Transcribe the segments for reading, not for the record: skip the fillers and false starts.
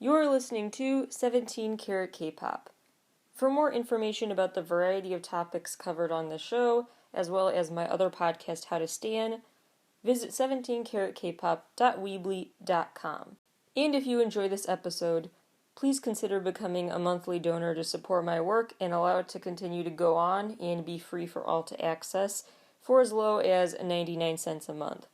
You're listening to 17 Carat K-Pop. For more information about the variety of topics covered on the show, as well as my other podcast, How to Stan, visit 17caratkpop.weebly.com. And if you enjoy this episode, please consider becoming a monthly donor to support my work and allow it to continue to go on and be free for all to access for as low as 99 cents a month.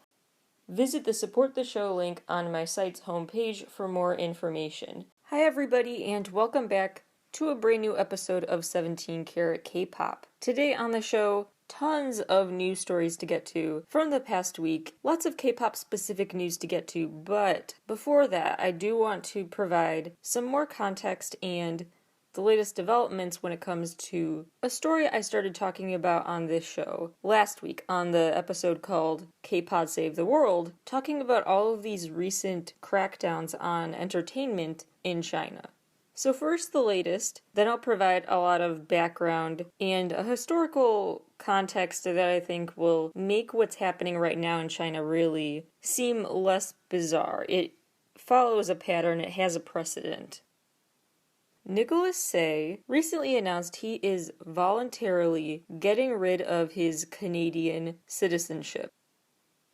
Visit the Support the Show link on my site's homepage for more information. Hi everybody and welcome back to a brand new episode of 17 Carat K-Pop. Today on the show, tons of news stories to get to from the past week. Lots of K-pop specific news to get to, but before that, I do want to provide some more context and the latest developments when it comes to a story I started talking about on this show last week on the episode called K-Pod Save the World, talking about all of these recent crackdowns on entertainment in China. So first the latest, then I'll provide a lot of background and a historical context that I think will make what's happening right now in China really seem less bizarre. It follows a pattern, it has a precedent. Nicholas Say recently announced he is voluntarily getting rid of his Canadian citizenship.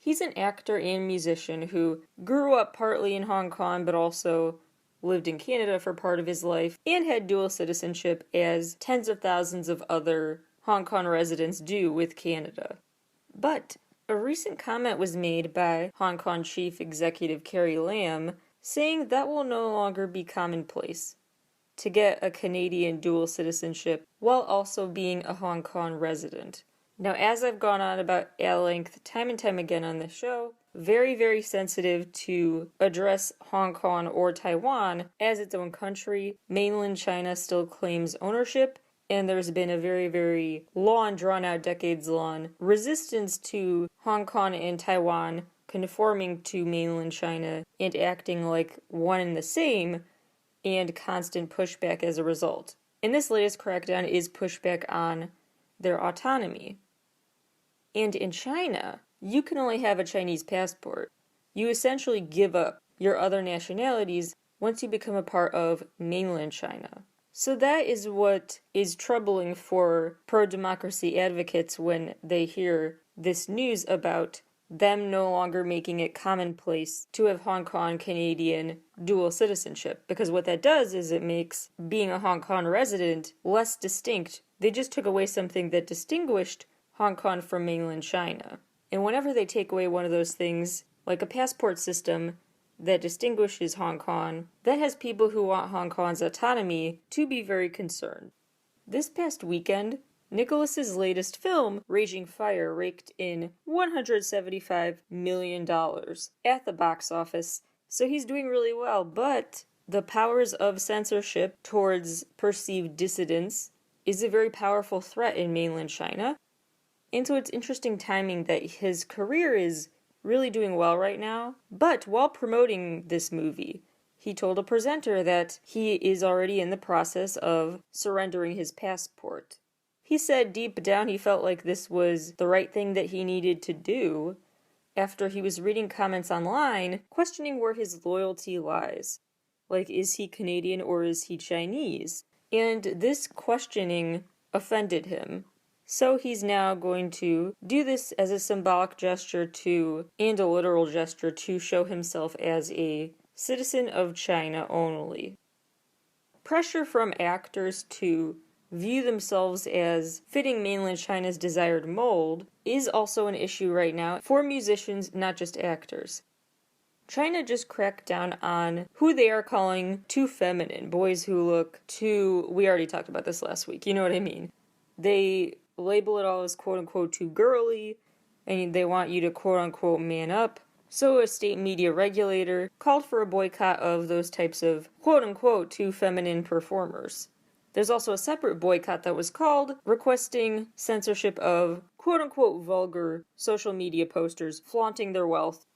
He's an actor and musician who grew up partly in Hong Kong but also lived in Canada for part of his life and had dual citizenship as tens of thousands of other Hong Kong residents do with Canada. But a recent comment was made by Hong Kong Chief Executive Carrie Lam saying that will no longer be commonplace to get a Canadian dual citizenship while also being a Hong Kong resident. Now, as I've gone on about at length time and time again on this show, very, very sensitive to address Hong Kong or Taiwan as its own country. Mainland China still claims ownership, and there's been a very, very long, drawn-out, decades-long resistance to Hong Kong and Taiwan conforming to mainland China and acting like one and the same, and constant pushback as a result. And this latest crackdown is pushback on their autonomy. And in China, you can only have a Chinese passport. You essentially give up your other nationalities once you become a part of mainland China. So that is what is troubling for pro-democracy advocates when they hear this news about them no longer making it commonplace to have Hong Kong Canadian dual citizenship. Because what that does is it makes being a Hong Kong resident less distinct. They just took away something that distinguished Hong Kong from mainland China. And whenever they take away one of those things, like a passport system that distinguishes Hong Kong, that has people who want Hong Kong's autonomy to be very concerned. This past weekend, Nicholas's latest film, Raging Fire, raked in $175 million at the box office, so he's doing really well, but the powers of censorship towards perceived dissidents is a very powerful threat in mainland China, and so it's interesting timing that his career is really doing well right now, but while promoting this movie, he told a presenter that he is already in the process of surrendering his passport. He said deep down he felt like this was the right thing that he needed to do after he was reading comments online questioning where his loyalty lies. Like, is he Canadian or is he Chinese? And this questioning offended him. So he's now going to do this as a symbolic gesture and a literal gesture to show himself as a citizen of China only. Pressure from actors to view themselves as fitting mainland China's desired mold is also an issue right now for musicians, not just actors. China just cracked down on who they are calling too feminine, boys who look too, we already talked about this last week, you know what I mean. They label it all as quote-unquote too girly, and they want you to quote-unquote man up. So a state media regulator called for a boycott of those types of quote-unquote too feminine performers. There's also a separate boycott that was called, requesting censorship of quote-unquote vulgar social media posters flaunting their wealth.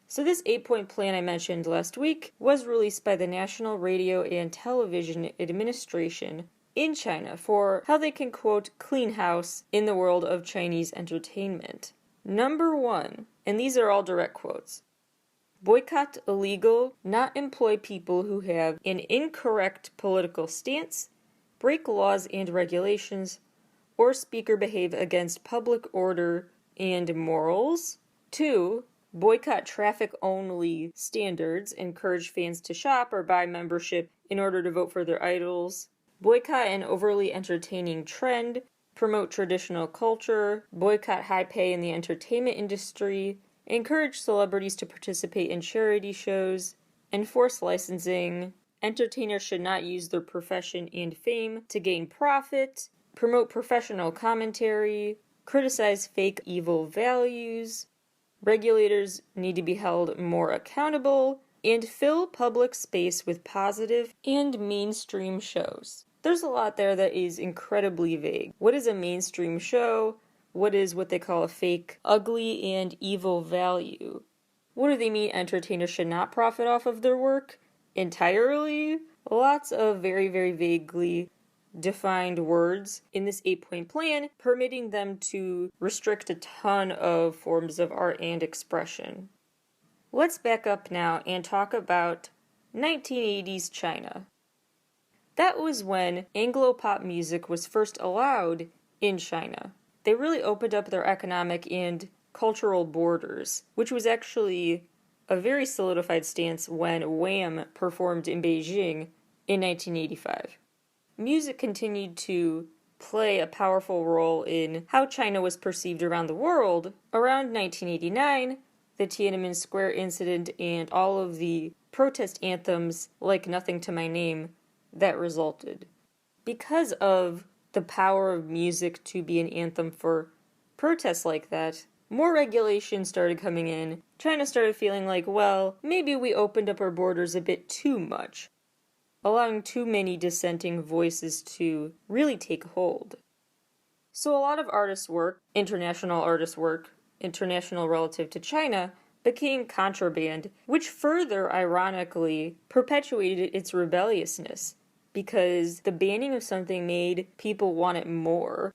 So this 8-point plan I mentioned last week was released by the National Radio and Television Administration in China for how they can, quote, clean house in the world of Chinese entertainment. Number 1, and these are all direct quotes, boycott illegal, not employ people who have an incorrect political stance, break laws and regulations, or speak or behave against public order and morals. 2. Boycott traffic-only standards, encourage fans to shop or buy membership in order to vote for their idols. Boycott an overly entertaining trend, promote traditional culture, boycott high pay in the entertainment industry, encourage celebrities to participate in charity shows, enforce licensing, entertainers should not use their profession and fame to gain profit, promote professional commentary, criticize fake evil values, regulators need to be held more accountable, and fill public space with positive and mainstream shows. There's a lot there that is incredibly vague. What is a mainstream show? What is what they call a fake, ugly, and evil value? What do they mean entertainers should not profit off of their work entirely? Lots of very, very vaguely defined words in this 8-point plan, permitting them to restrict a ton of forms of art and expression. Let's back up now and talk about 1980s China. That was when Anglo-pop music was first allowed in China. They really opened up their economic and cultural borders, which was actually a very solidified stance when Wham performed in Beijing in 1985. Music continued to play a powerful role in how China was perceived around the world. Around 1989, the Tiananmen Square incident and all of the protest anthems like Nothing to My Name that resulted. Because of the power of music to be an anthem for protests like that, more regulations started coming in. China started feeling like, well, maybe we opened up our borders a bit too much, allowing too many dissenting voices to really take hold. So a lot of artists' work, international relative to China, became contraband, which further, ironically, perpetuated its rebelliousness, because the banning of something made people want it more.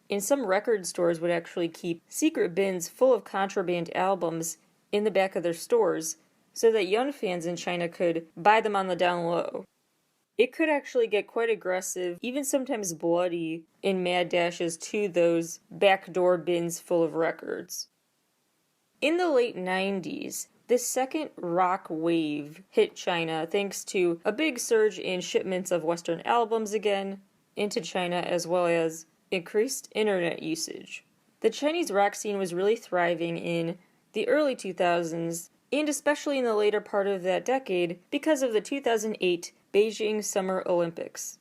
And some record stores would actually keep secret bins full of contraband albums in the back of their stores, so that young fans in China could buy them on the down low. It could actually get quite aggressive, even sometimes bloody, in mad dashes to those backdoor bins full of records. In the late 90s, the second rock wave hit China thanks to a big surge in shipments of Western albums again into China, as well as increased internet usage. The Chinese rock scene was really thriving in the early 2000s, and especially in the later part of that decade, because of the 2008 Beijing Summer Olympics.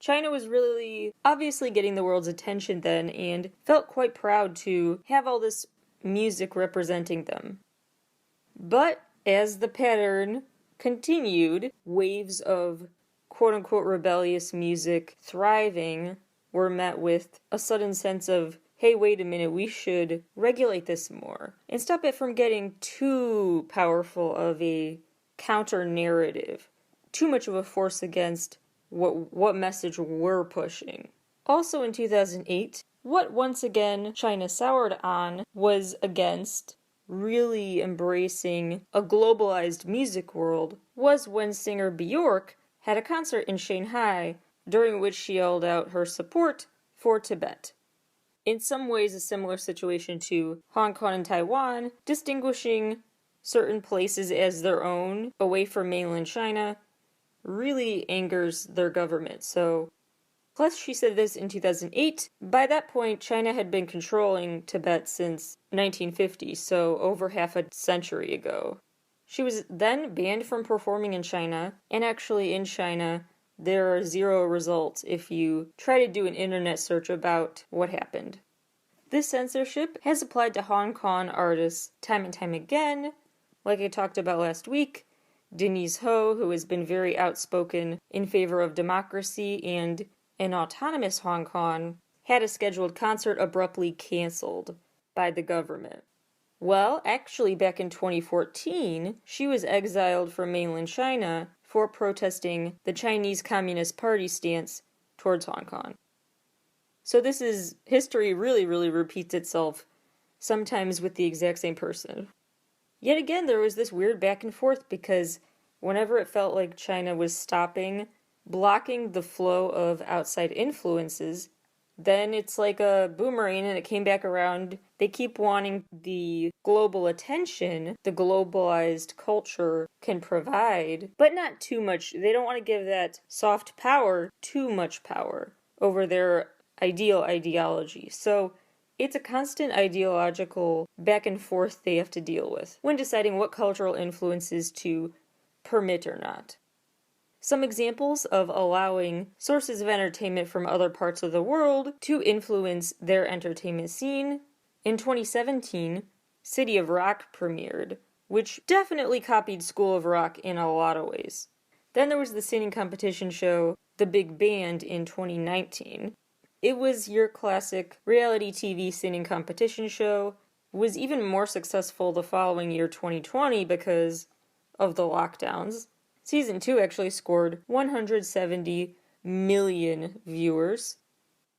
China was really obviously getting the world's attention then, and felt quite proud to have all this music representing them. But as the pattern continued, waves of quote-unquote rebellious music thriving were met with a sudden sense of, hey, wait a minute, we should regulate this more and stop it from getting too powerful of a counter-narrative, too much of a force against what message we're pushing. Also in 2008, what once again China soured on was against really embracing a globalized music world was when singer Bjork had a concert in Shanghai during which she yelled out her support for Tibet. In some ways a similar situation to Hong Kong and Taiwan, distinguishing certain places as their own away from mainland China really angers their government. So, plus she said this in 2008. By that point, China had been controlling Tibet since 1950, so over half a century ago. She was then banned from performing in China, and actually in China, there are 0 results if you try to do an internet search about what happened. This censorship has applied to Hong Kong artists time and time again, like I talked about last week. Denise Ho, who has been very outspoken in favor of democracy and an autonomous Hong Kong, had a scheduled concert abruptly canceled by the government. Well, actually back in 2014, she was exiled from mainland China for protesting the Chinese Communist Party stance towards Hong Kong. So history really repeats itself, sometimes with the exact same person. Yet again, there was this weird back and forth because whenever it felt like China was blocking the flow of outside influences, then it's like a boomerang and it came back around. They keep wanting the global attention the globalized culture can provide, but not too much. They don't want to give that soft power too much power over their ideology. So it's a constant ideological back and forth they have to deal with when deciding what cultural influences to permit or not. Some examples of allowing sources of entertainment from other parts of the world to influence their entertainment scene. In 2017, City of Rock premiered, which definitely copied School of Rock in a lot of ways. Then there was the singing competition show The Big Band in 2019. It was your classic reality TV singing competition show. It was even more successful the following year, 2020, because of the lockdowns. Season 2 actually scored 170 million viewers.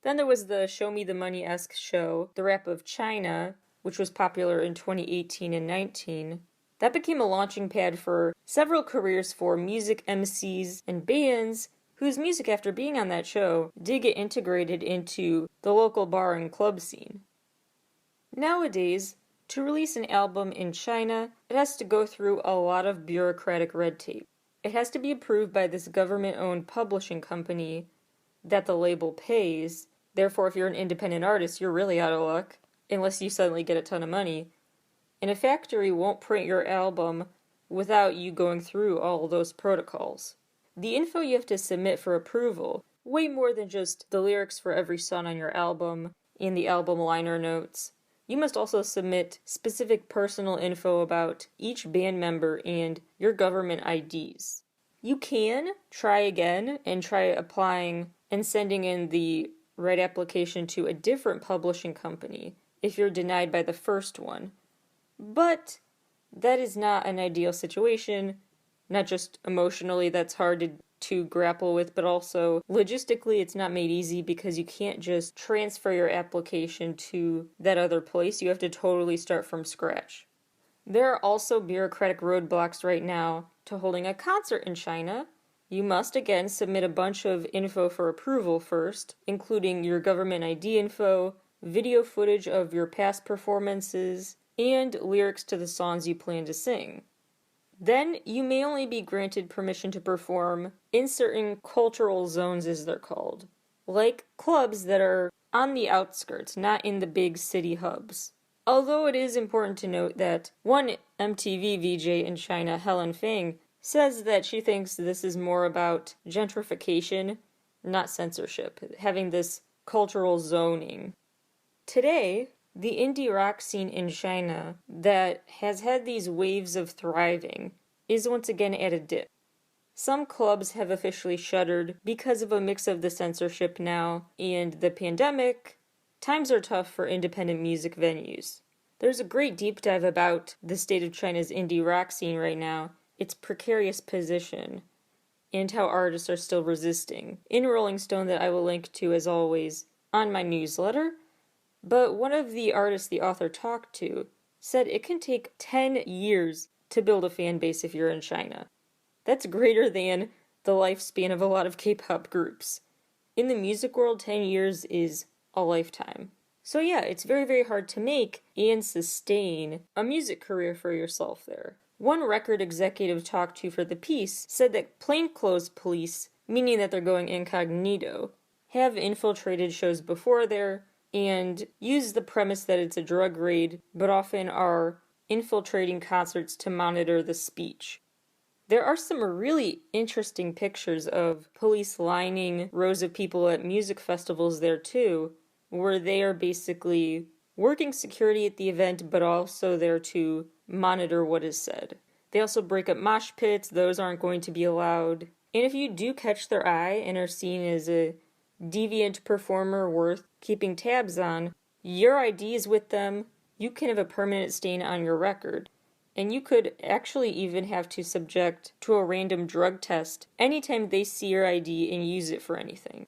Then there was the Show Me the Money-esque show, The Rap of China, which was popular in 2018 and 19. That became a launching pad for several careers for music MCs and bands whose music, after being on that show, did get integrated into the local bar and club scene. Nowadays, to release an album in China, it has to go through a lot of bureaucratic red tape. It has to be approved by this government-owned publishing company that the label pays. Therefore, if you're an independent artist, you're really out of luck, unless you suddenly get a ton of money. And a factory won't print your album without you going through all those protocols. The info you have to submit for approval, way more than just the lyrics for every song on your album and the album liner notes. You must also submit specific personal info about each band member and your government IDs. You can try again and try applying and sending in the right application to a different publishing company if you're denied by the first one. But that is not an ideal situation, not just emotionally that's hard to grapple with, but also logistically it's not made easy because you can't just transfer your application to that other place. You have to totally start from scratch. There are also bureaucratic roadblocks right now to holding a concert in China. You must again submit a bunch of info for approval first, including your government ID info, video footage of your past performances, and lyrics to the songs you plan to sing. Then you may only be granted permission to perform in certain cultural zones, as they're called, like clubs that are on the outskirts, not in the big city hubs. Although it is important to note that one MTV VJ in China, Helen Fang, says that she thinks this is more about gentrification, not censorship, having this cultural zoning. Today, the indie rock scene in China that has had these waves of thriving is once again at a dip. Some clubs have officially shuttered because of a mix of the censorship now and the pandemic. Times are tough for independent music venues. There's a great deep dive about the state of China's indie rock scene right now, its precarious position, and how artists are still resisting, in Rolling Stone, that I will link to as always on my newsletter. But one of the artists the author talked to said it can take 10 years to build a fan base if you're in China. That's greater than the lifespan of a lot of K-pop groups. In the music world, 10 years is a lifetime. So yeah, it's very, very hard to make and sustain a music career for yourself there. One record executive talked to for the piece said that plainclothes police, meaning that they're going incognito, have infiltrated shows before there and use the premise that it's a drug raid, but often are infiltrating concerts to monitor the speech. There are some really interesting pictures of police lining rows of people at music festivals there too, where they are basically working security at the event, but also there to monitor what is said. They also break up mosh pits, those aren't going to be allowed. And if you do catch their eye and are seen as a deviant performer worth keeping tabs on, your ID is with them, you can have a permanent stain on your record. And you could actually even have to subject to a random drug test anytime they see your ID and use it for anything.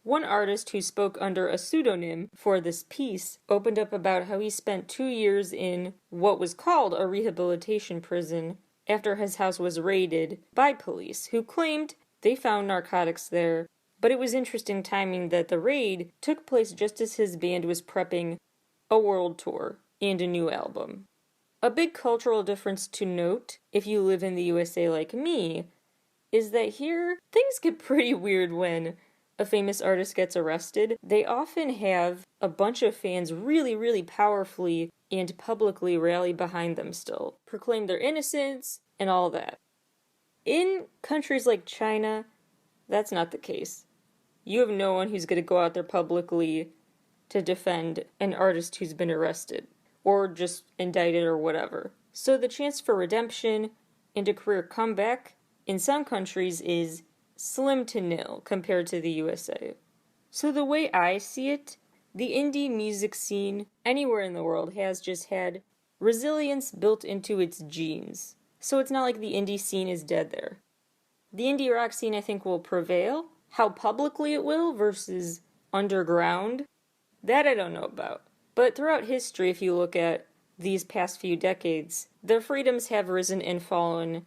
One artist who spoke under a pseudonym for this piece opened up about how he spent 2 years in what was called a rehabilitation prison after his house was raided by police, who claimed they found narcotics there. But it was interesting timing that the raid took place just as his band was prepping a world tour and a new album. A big cultural difference to note, if you live in the USA like me, is that here things get pretty weird when a famous artist gets arrested. They often have a bunch of fans really, really powerfully and publicly rally behind them still, proclaim their innocence, and all that. In countries like China, that's not the case. You have no one who's going to go out there publicly to defend an artist who's been arrested, or just indicted or whatever. So the chance for redemption and a career comeback in some countries is slim to nil compared to the USA. So the way I see it, the indie music scene anywhere in the world has just had resilience built into its genes. So it's not like the indie scene is dead there. The indie rock scene, I think, will prevail. How publicly it will versus underground, that I don't know about. But throughout history, if you look at these past few decades, their freedoms have risen and fallen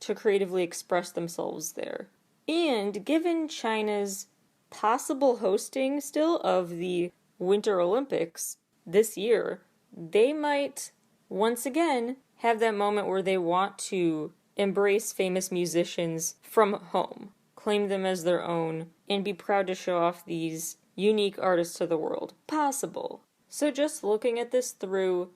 to creatively express themselves there. And given China's possible hosting still of the Winter Olympics this year, they might once again have that moment where they want to embrace famous musicians from home, claim them as their own, and be proud to show off these unique artists to the world. Possible. So just looking at this through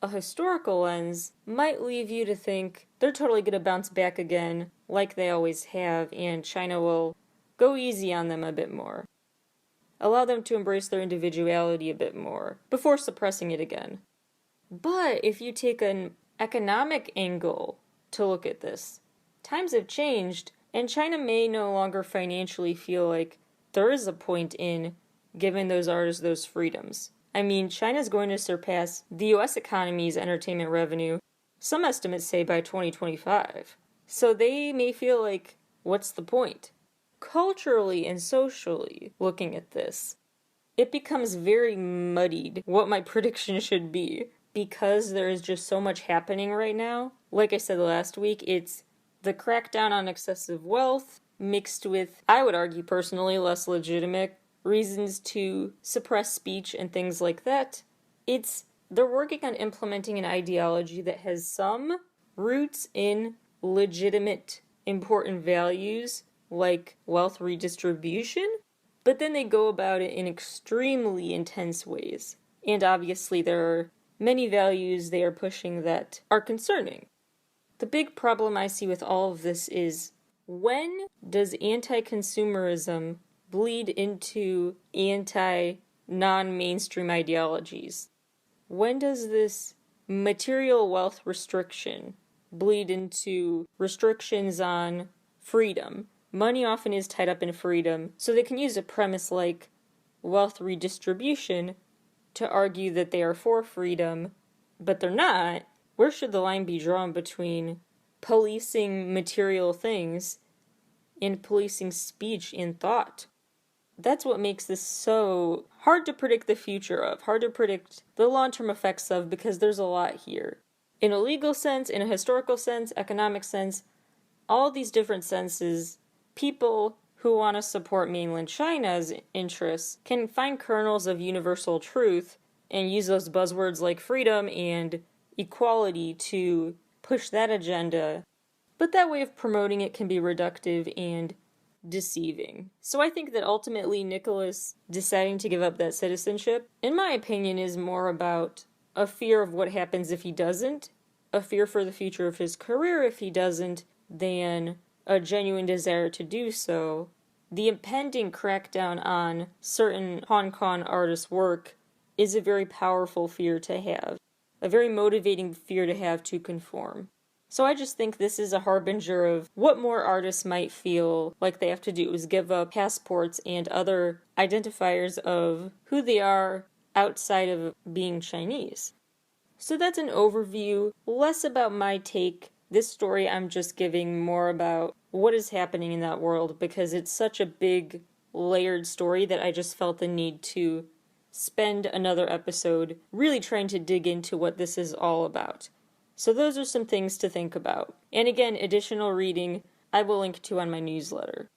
a historical lens might leave you to think they're totally going to bounce back again like they always have, and China will go easy on them a bit more. Allow them to embrace their individuality a bit more before suppressing it again. But if you take an economic angle to look at this, times have changed, and China may no longer financially feel like there is a point in giving those artists those freedoms. I mean, China's going to surpass the US economy's entertainment revenue, some estimates say by 2025. So they may feel like, what's the point? Culturally and socially, looking at this, it becomes very muddied what my prediction should be, because there is just so much happening right now. Like I said last week, it's the crackdown on excessive wealth mixed with, I would argue personally, less legitimate reasons to suppress speech and things like that. They're working on implementing an ideology that has some roots in legitimate, important values like wealth redistribution, but then they go about it in extremely intense ways. And obviously there are many values they are pushing that are concerning. The big problem I see with all of this is, when does anti-consumerism bleed into anti-non-mainstream ideologies? When does this material wealth restriction bleed into restrictions on freedom? Money often is tied up in freedom, so they can use a premise like wealth redistribution to argue that they are for freedom, but they're not. Where should the line be drawn between policing material things and policing speech and thought? That's what makes this so hard to predict the future of, hard to predict the long-term effects of, because there's a lot here. In a legal sense, in a historical sense, economic sense, all these different senses, people who want to support mainland China's interests can find kernels of universal truth and use those buzzwords like freedom and equality to push that agenda. But that way of promoting it can be reductive and deceiving. So I think that ultimately Nicholas deciding to give up that citizenship, in my opinion, is more about a fear of what happens if he doesn't, a fear for the future of his career if he doesn't, than a genuine desire to do so. The impending crackdown on certain Hong Kong artists' work is a very powerful fear to have, a very motivating fear to have to conform. So I just think this is a harbinger of what more artists might feel like they have to do, is give up passports and other identifiers of who they are outside of being Chinese. So that's an overview, less about my take. This story I'm just giving more about what is happening in that world, because it's such a big layered story that I just felt the need to spend another episode really trying to dig into what this is all about. So those are some things to think about. And again, additional reading I will link to on my newsletter.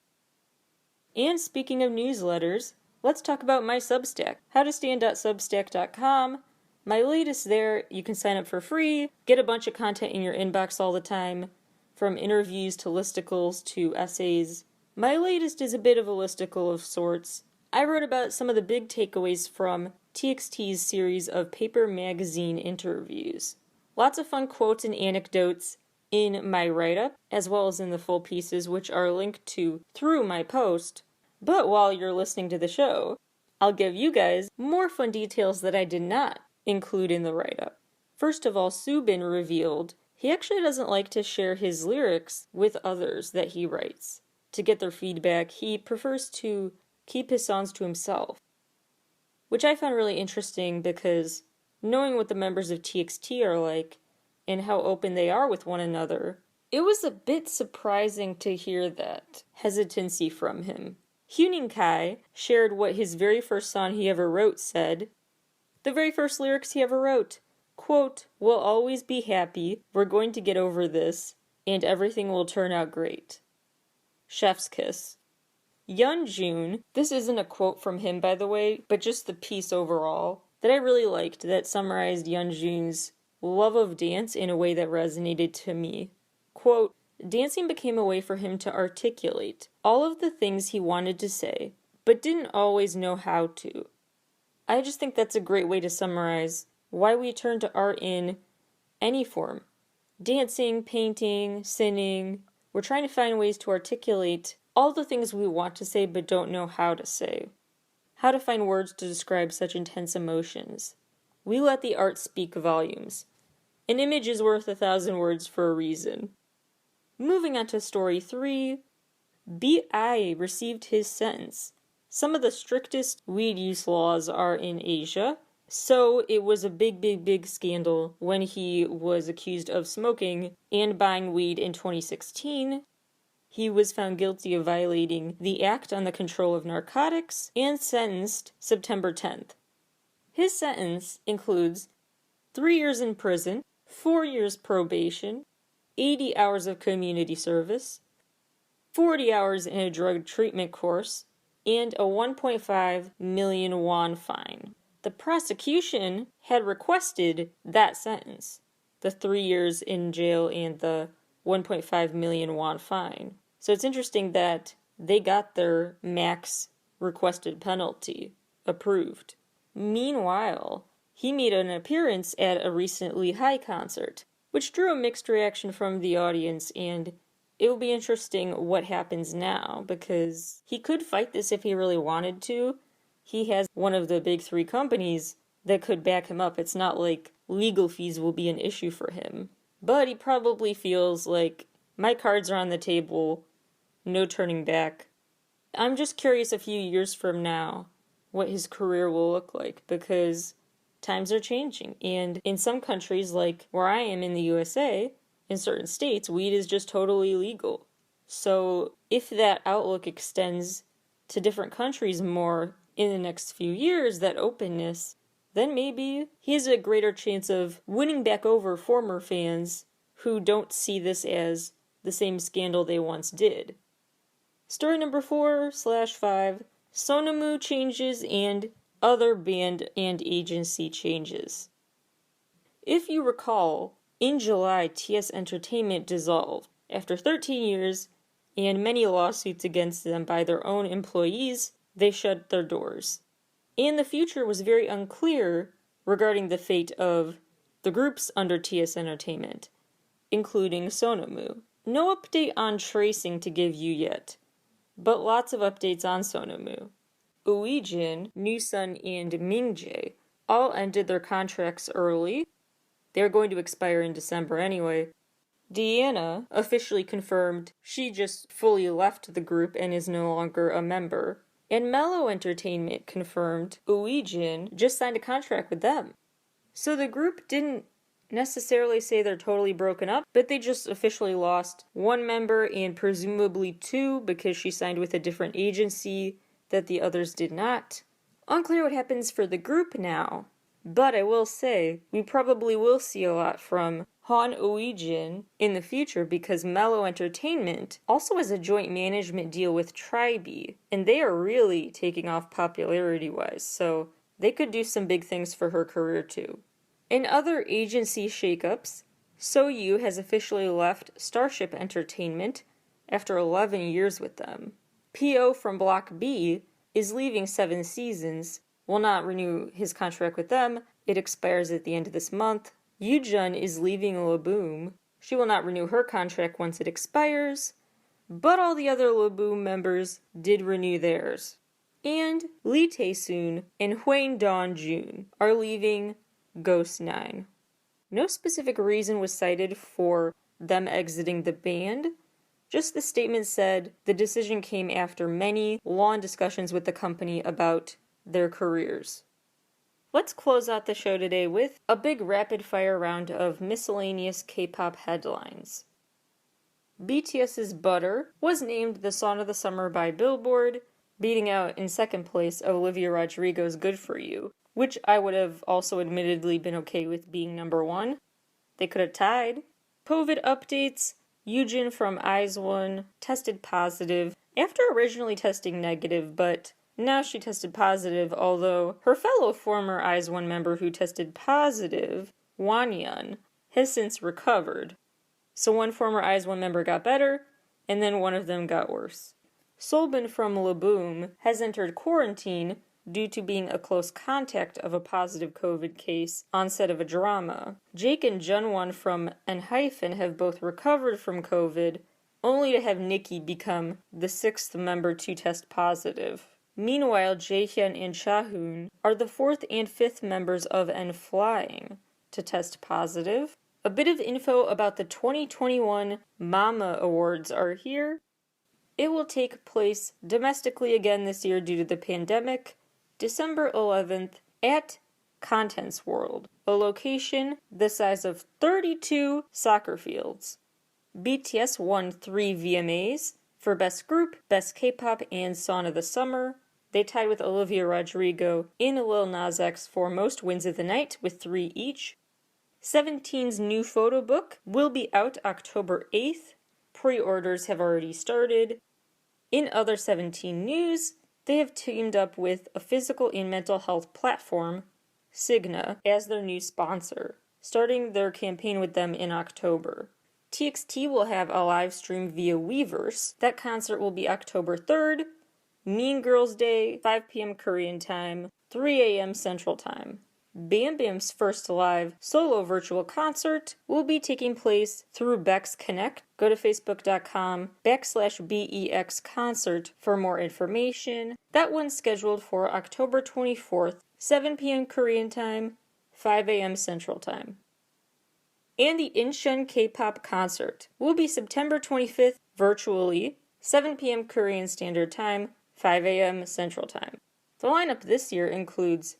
And speaking of newsletters, let's talk about my Substack, howtostand.substack.com. My latest there, you can sign up for free, get a bunch of content in your inbox all the time, from interviews to listicles to essays. My latest is a bit of a listicle of sorts. I wrote about some of the big takeaways from TXT's series of paper magazine interviews. Lots of fun quotes and anecdotes in my write-up, as well as in the full pieces, which are linked to through my post. But while you're listening to the show, I'll give you guys more fun details that I did not include in the write-up. First of all, C.R.O.W.N revealed he actually doesn't like to share his lyrics with others that he writes. To get their feedback, he prefers to keep his songs to himself. Which I found really interesting because knowing what the members of TXT are like, and how open they are with one another, it was a bit surprising to hear that hesitancy from him. Huening Kai shared what his very first song he ever wrote said. The very first lyrics he ever wrote, quote, "We'll always be happy, we're going to get over this, and everything will turn out great." Chef's kiss. Yeonjun, this isn't a quote from him by the way, but just the piece overall, that I really liked that summarized Yeonjun's love of dance in a way that resonated to me. Quote, "Dancing became a way for him to articulate all of the things he wanted to say, but didn't always know how to." I just think that's a great way to summarize why we turn to art in any form. Dancing, painting, singing. We're trying to find ways to articulate all the things we want to say but don't know how to say. How to find words to describe such intense emotions. We let the art speak volumes. An image is worth 1,000 words for a reason. Moving on to story 3, B.I. received his sentence. Some of the strictest weed use laws are in Asia, so it was a big scandal when he was accused of smoking and buying weed in 2016. He was found guilty of violating the Act on the Control of Narcotics and sentenced September 10th. His sentence includes 3 years in prison, 4 years probation, 80 hours of community service, 40 hours in a drug treatment course, and a 1.5 million won fine. The prosecution had requested that sentence, the 3 years in jail and the 1.5 million won fine. So it's interesting that they got their max requested penalty approved. Meanwhile, he made an appearance at a recently High concert, which drew a mixed reaction from the audience, and it will be interesting what happens now, because he could fight this if he really wanted to. He has one of the big 3 companies that could back him up. It's not like legal fees will be an issue for him. But he probably feels like, my cards are on the table, no turning back. I'm just curious a few years from now what his career will look like, because times are changing. And in some countries, like where I am in the USA, in certain states, weed is just totally legal. So if that outlook extends to different countries more in the next few years, that openness, then maybe he has a greater chance of winning back over former fans who don't see this as the same scandal they once did. Story number 4/5, Sonamu changes and other band and agency changes. If you recall, in July, TS Entertainment dissolved. After 13 years and many lawsuits against them by their own employees, they shut their doors. And the future was very unclear regarding the fate of the groups under TS Entertainment, including Sonamu. No update on tracing to give you yet, but lots of updates on Sonamu. Uijin, Nusun, and Mingjae all ended their contracts early. They're going to expire in December anyway. Deanna officially confirmed she just fully left the group and is no longer a member. And Mellow Entertainment confirmed Uijin just signed a contract with them. So the group didn't necessarily say they're totally broken up, but they just officially lost one member and presumably 2 because she signed with a different agency that the others did not. Unclear what happens for the group now. But I will say, we probably will see a lot from Han Oijin in the future because Mellow Entertainment also has a joint management deal with Tribe, and they are really taking off popularity-wise, so they could do some big things for her career too. In other agency shakeups, So-Yu has officially left Starship Entertainment after 11 years with them. P.O. from Block B is leaving 7 Seasons, will not renew his contract with them. It expires at the end of this month. Yoo-jun is leaving LaBoom. She will not renew her contract once it expires, but all the other LaBoom members did renew theirs. And Lee Tae-soon and Hwang Dawn-jun are leaving Ghost 9. No specific reason was cited for them exiting the band. Just the statement said the decision came after many long discussions with the company about their careers. Let's close out the show today with a big rapid-fire round of miscellaneous K-pop headlines. BTS's Butter was named the Song of the Summer by Billboard, beating out in second place Olivia Rodrigo's Good For You, which I would have also admittedly been okay with being number 1. They could have tied. COVID updates. Yoojin from IZ*ONE tested positive after originally testing negative, but now she tested positive, although her fellow former IZ*ONE member who tested positive, Wanyeon, has since recovered. So one former IZ*ONE member got better, and then one of them got worse. Solbin from LaBoom has entered quarantine due to being a close contact of a positive COVID case on set of a drama. Jake and Junwon from ENHYPEN have both recovered from COVID, only to have Nikki become the 6th member to test positive. Meanwhile, Jaehyun and Chahoon are the 4th and 5th members of N-Flying to test positive. A bit of info about the 2021 MAMA Awards are here. It will take place domestically again this year due to the pandemic, December 11th at Contents World, a location the size of 32 soccer fields. BTS won 3 VMAs for Best Group, Best K-Pop, and Song of the Summer. They tied with Olivia Rodrigo and Lil Nas X for most wins of the night with 3 each. 17's new photo book will be out October 8th. Pre-orders have already started. In other 17 news, they have teamed up with a physical and mental health platform, Cigna, as their new sponsor, starting their campaign with them in October. TXT will have a live stream via Weverse. That concert will be October 3rd, Mean Girls Day, 5 p.m. Korean time, 3 a.m. Central Time. Bam Bam's first live solo virtual concert will be taking place through Bex Connect. Go to facebook.com/BEX concert for more information. That one's scheduled for October 24th, 7 p.m. Korean time, 5 a.m. Central Time. And the Incheon K-Pop concert will be September 25th virtually, 7 p.m. Korean Standard Time, 5 a.m. Central Time. The lineup this year includes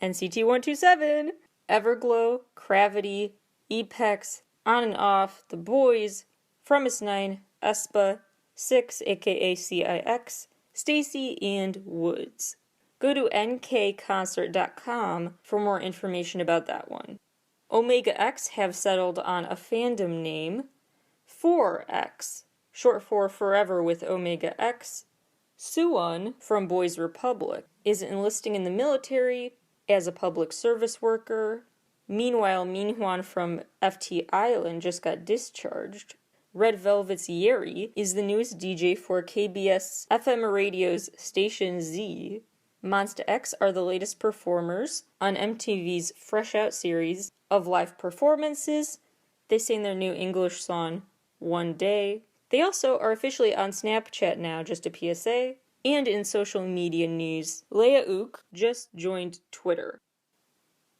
NCT 127, Everglow, Gravity, Epex, On and Off, The Boys, Fromis9, aespa, 6 aka CIX, Stacy, and Woods. Go to nkconcert.com for more information about that one. Omega X have settled on a fandom name, 4X, short for Forever with Omega X. Suwon from Boys Republic is enlisting in the military as a public service worker. Meanwhile, Minhwan from FT Island just got discharged. Red Velvet's Yeri is the newest DJ for KBS FM radio's Station Z. Monsta X are the latest performers on MTV's Fresh Out series of live performances. They sang their new English song, One Day. They also are officially on Snapchat now, just a PSA. And in social media news, Leia Ook just joined Twitter.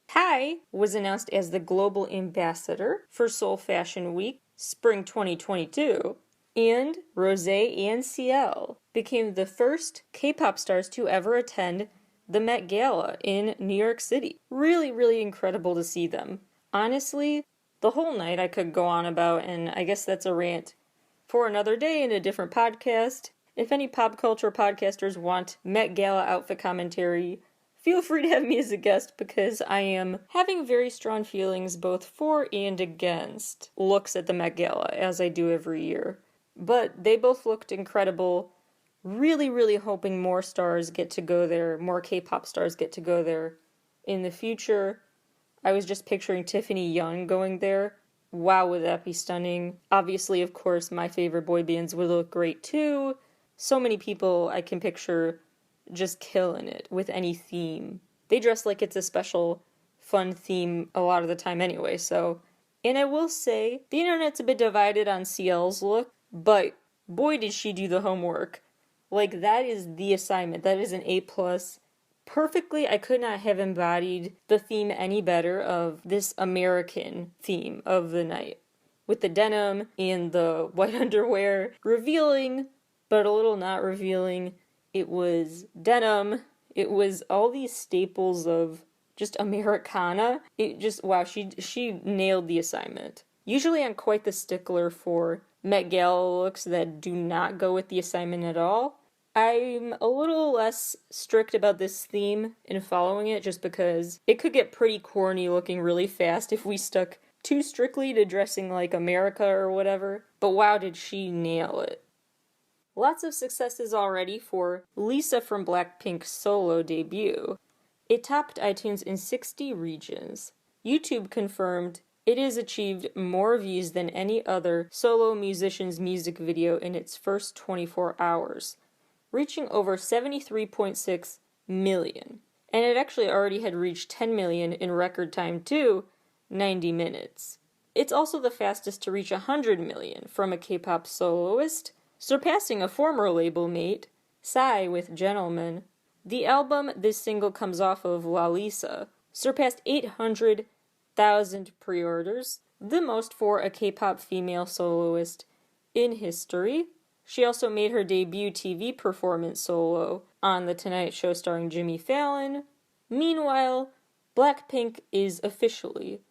Kai was announced as the global ambassador for Seoul Fashion Week, Spring 2022. And Rosé and CL became the first K-pop stars to ever attend the Met Gala in New York City. Really, really incredible to see them. Honestly, the whole night I could go on about, and I guess that's a rant for another day in a different podcast. If any pop culture podcasters want Met Gala outfit commentary, feel free to have me as a guest because I am having very strong feelings both for and against looks at the Met Gala, as I do every year. But they both looked incredible. Really, really hoping more stars get to go there, more K-pop stars get to go there in the future. I was just picturing Tiffany Young going there. Wow, would that be stunning. Obviously, of course, my favorite boy bands would look great too. So many people I can picture just killing it with any theme. They dress like it's a special, fun theme a lot of the time anyway, so. And I will say, the internet's a bit divided on CL's look, but boy did she do the homework. Like, that is the assignment. That is an A+. Perfectly, I could not have embodied the theme any better of this American theme of the night. With the denim and the white underwear, revealing, but a little not revealing. It was denim. It was all these staples of just Americana. It just, wow, she nailed the assignment. Usually I'm quite the stickler for Met Gala looks that do not go with the assignment at all. I'm a little less strict about this theme in following it just because it could get pretty corny looking really fast if we stuck too strictly to dressing like America or whatever. But wow, did she nail it. Lots of successes already for Lisa from Blackpink's solo debut. It topped iTunes in 60 regions. YouTube confirmed it has achieved more views than any other solo musician's music video in its first 24 hours, reaching over 73.6 million. And it actually already had reached 10 million in record time too, 90 minutes. It's also the fastest to reach 100 million from a K-pop soloist, surpassing a former label mate, Psy with Gentleman. The album this single comes off of, La Lisa, surpassed 800,000 pre-orders, the most for a K-pop female soloist in history. She also made her debut TV performance solo on The Tonight Show starring Jimmy Fallon. Meanwhile, Blackpink is officially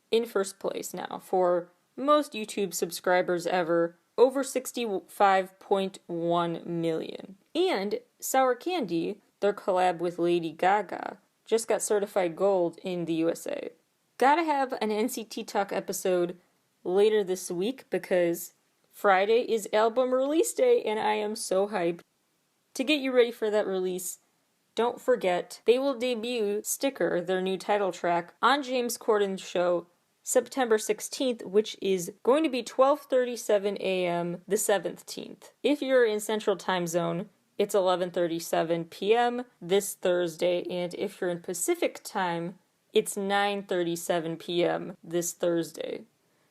in first place now for most YouTube subscribers ever, over 65.1 million. And Sour Candy, their collab with Lady Gaga, just got certified gold in the USA. Gotta have an NCT Talk episode later this week because Friday is album release day and I am so hyped. To get you ready for that release, don't forget, they will debut Sticker, their new title track, on James Corden's show September 16th, which is going to be 12:37 a.m. the 17th. If you're in Central Time Zone, it's 11:37 p.m. this Thursday, and if you're in Pacific Time, it's 9:37 p.m. this Thursday.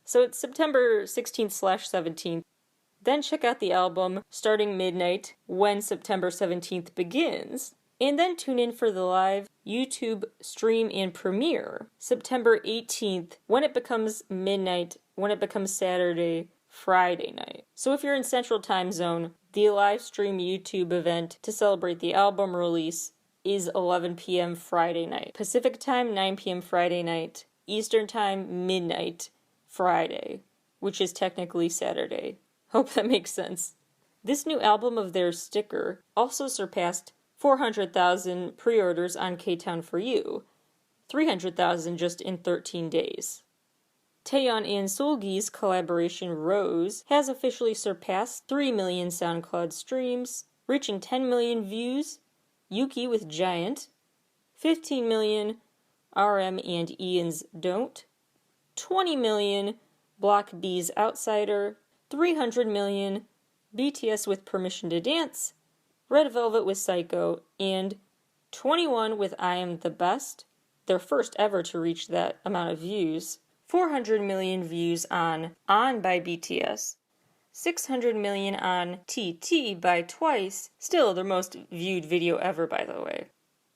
So it's September 16th/17th. Then check out the album starting midnight when September 17th begins. And then tune in for the live YouTube stream and premiere September 18th when it becomes midnight, when it becomes Saturday, Friday night. So if you're in Central Time Zone, the live stream YouTube event to celebrate the album release is 11 p.m. Friday night. Pacific Time, 9 p.m. Friday night. Eastern Time, midnight Friday, which is technically Saturday. Hope that makes sense. This new album of theirs, Sticker, also surpassed 400,000 pre-orders on K-Town For You, 300,000 just in 13 days. Taeyeon and Seulgi's collaboration Rose has officially surpassed 3 million SoundCloud streams, reaching 10 million views. Yuki with Giant, 15 million RM and Ian's Don't, 20 million Block B's Outsider, 300 million BTS with Permission to Dance, Red Velvet with Psycho, and 21 with I Am the Best, their first ever to reach that amount of views, 400 million views on by BTS, 600 million on TT by Twice, still their most viewed video ever by the way,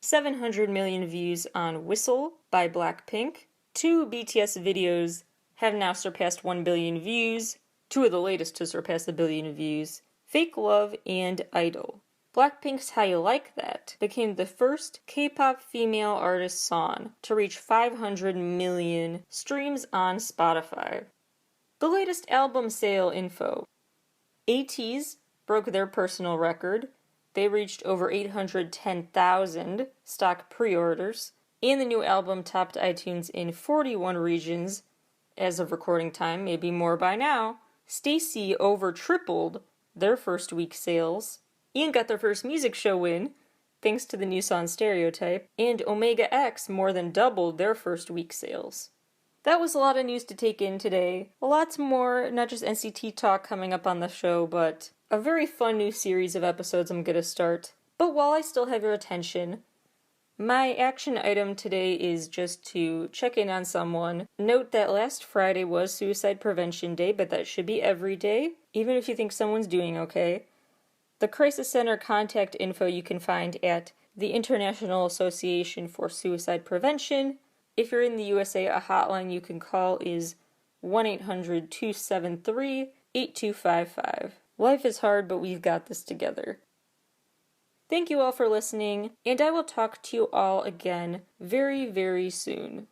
700 million views on Whistle by Blackpink. 2 BTS videos have now surpassed 1 billion views, 2 of the latest to surpass 1 billion views, Fake Love and Idol. Blackpink's How You Like That became the first K-pop female artist song to reach 500 million streams on Spotify. The latest album sale info. ATEEZ broke their personal record. They reached over 810,000 stock pre-orders, and the new album topped iTunes in 41 regions as of recording time, maybe more by now. Stacy over tripled their first week sales, and got their first music show win, thanks to the new song Stereotype, and Omega X more than doubled their first week sales. That was a lot of news to take in today. Lots more, not just NCT talk coming up on the show, but a very fun new series of episodes I'm going to start. But while I still have your attention, my action item today is just to check in on someone. Note that last Friday was Suicide Prevention Day, but that should be every day, even if you think someone's doing okay. The Crisis Center contact info you can find at the International Association for Suicide Prevention. If you're in the USA, a hotline you can call is 1-800-273-8255. Life is hard, but we've got this together. Thank you all for listening, and I will talk to you all again very, very soon.